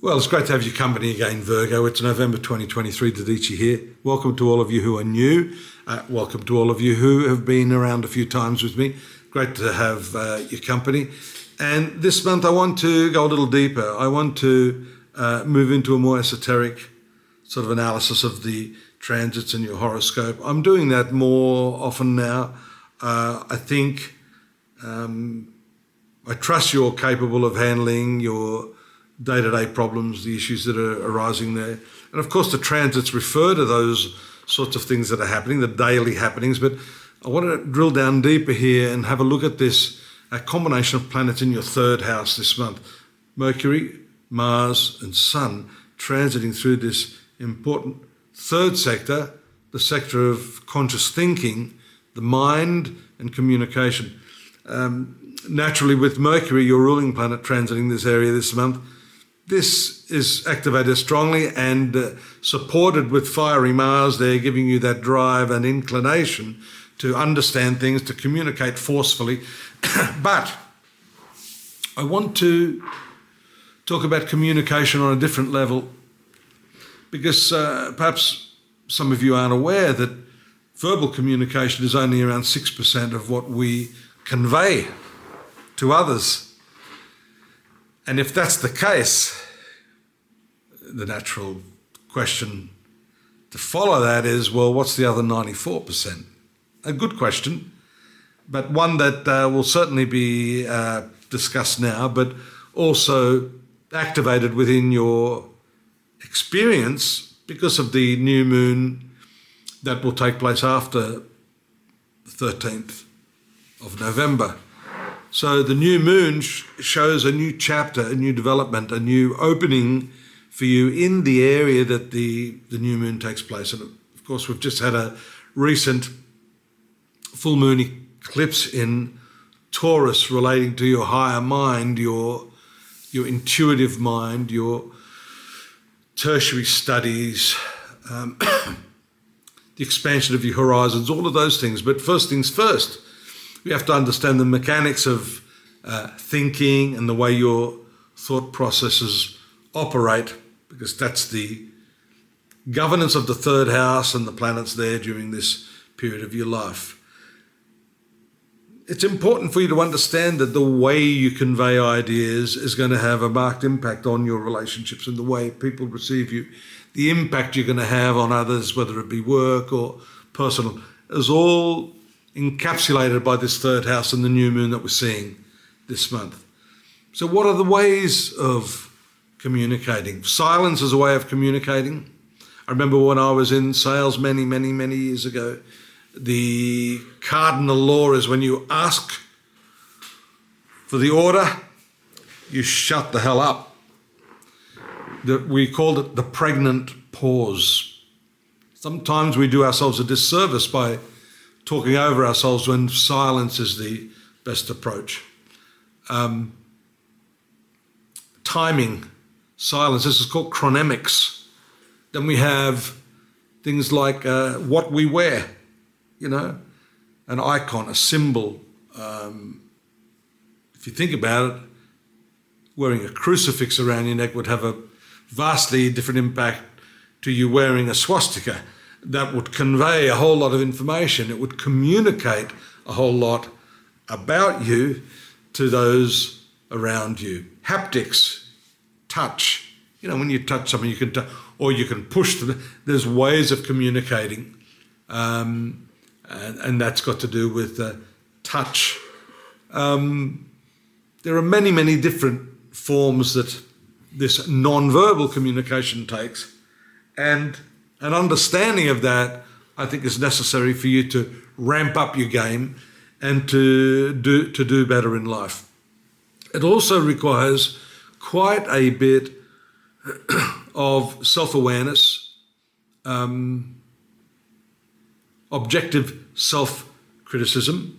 Well, it's great to have your company again, Virgo. It's November 2023, Dadici here. Welcome to all of you who are new. Welcome to all of you who have been around a few times with me. Great to have your company. And this month I want to go a little deeper. I want to move into a more esoteric sort of analysis of the transits in your horoscope. I'm doing that more often now. I think I trust you're capable of handling your day-to-day problems, the issues that are arising there. And of course the transits refer to those sorts of things that are happening, the daily happenings, but I want to drill down deeper here and have a look at this combination of planets in your third house this month. Mercury, Mars and Sun transiting through this important third sector, the sector of conscious thinking, the mind and communication. Naturally with Mercury, your ruling planet, transiting this area this month, this is activated strongly and supported with fiery Mars there, giving you that drive and inclination to understand things, to communicate forcefully. But I want to talk about communication on a different level because perhaps some of you aren't aware that verbal communication is only around 6% of what we convey to others. And if that's the case, the natural question to follow that is, well, what's the other 94%? A good question, but one that will certainly be discussed now, but also activated within your experience because of the new moon that will take place after the 13th of November. So the new moon shows a new chapter, a new development, a new opening for you in the area that the new moon takes place. And of course, we've just had a recent full moon eclipse in Taurus relating to your higher mind, your intuitive mind, your tertiary studies, the expansion of your horizons, all of those things. But first things first, we have to understand the mechanics of thinking and the way your thought processes operate, because that's the governance of the third house and the planets there during this period of your life. It's important for you to understand that the way you convey ideas is going to have a marked impact on your relationships and the way people receive you. The impact you're going to have on others, whether it be work or personal, is all encapsulated by this third house and the new moon that we're seeing this month. So what are the ways of communicating? Silence is a way of communicating. I remember when I was in sales many years ago, the cardinal law is when you ask for the order, you shut the hell up. We called it the pregnant pause. Sometimes we do ourselves a disservice by talking over ourselves when silence is the best approach. Timing, silence, this is called chronemics. Then we have things like what we wear, an icon, a symbol. If you think about it, wearing a crucifix around your neck would have a vastly different impact to you wearing a swastika. That would convey a whole lot of information. It would communicate a whole lot about you to those around you. Haptics, touch. When you touch something, you can or you can push them. There's ways of communicating, and that's got to do with touch. There are many different forms that this non-verbal communication takes, and an understanding of that, I think, is necessary for you to ramp up your game and to do better in life. It also requires quite a bit of self-awareness, objective self-criticism.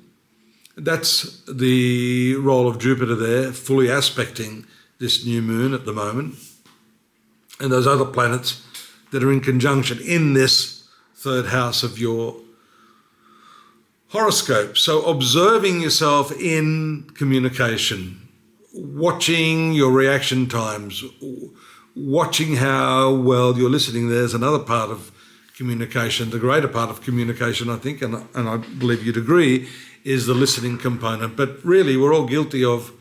That's the role of Jupiter there, fully aspecting this new moon at the moment, and those other planets that are in conjunction in this third house of your horoscope. So observing yourself in communication, watching your reaction times, watching how well you're listening. There's another part of communication, the greater part of communication, I think, and I believe you'd agree, is the listening component. But really, we're all guilty of,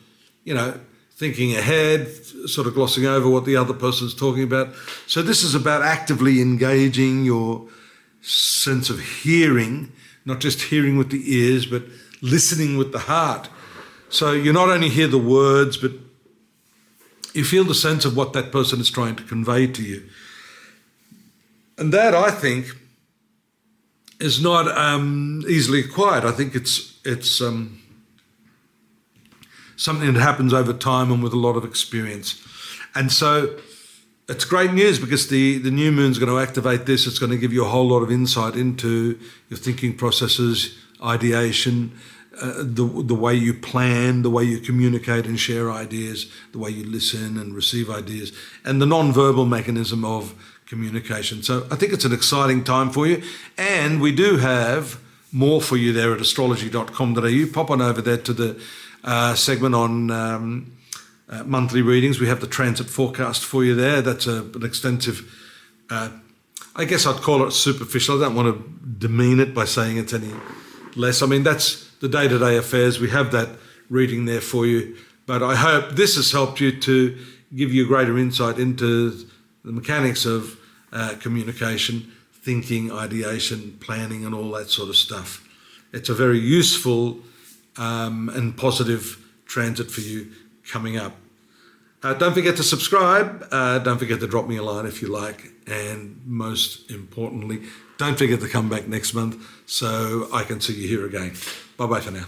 thinking ahead, sort of glossing over what the other person's talking about. So this is about actively engaging your sense of hearing, not just hearing with the ears, but listening with the heart. So you not only hear the words, but you feel the sense of what that person is trying to convey to you. And that, I think, is not easily acquired. I think it's something that happens over time and with a lot of experience. And so it's great news, because the new moon's going to activate this. It's going to give you a whole lot of insight into your thinking processes, ideation, the way you plan, the way you communicate and share ideas, the way you listen and receive ideas, and the non-verbal mechanism of communication. So I think it's an exciting time for you. And we do have more for you there at astrology.com.au. Pop on over there to the segment on monthly readings. We have the transit forecast for you there. That's an extensive, I guess I'd call it superficial. I don't want to demean it by saying it's any less. I mean, that's the day-to-day affairs. We have that reading there for you. But I hope this has helped you to give you greater insight into the mechanics of communication, thinking, ideation, planning, and all that sort of stuff. It's a very useful and positive transit for you coming up. Don't forget to subscribe. Don't forget to drop me a line if you like. And most importantly, don't forget to come back next month so I can see you here again. Bye-bye for now.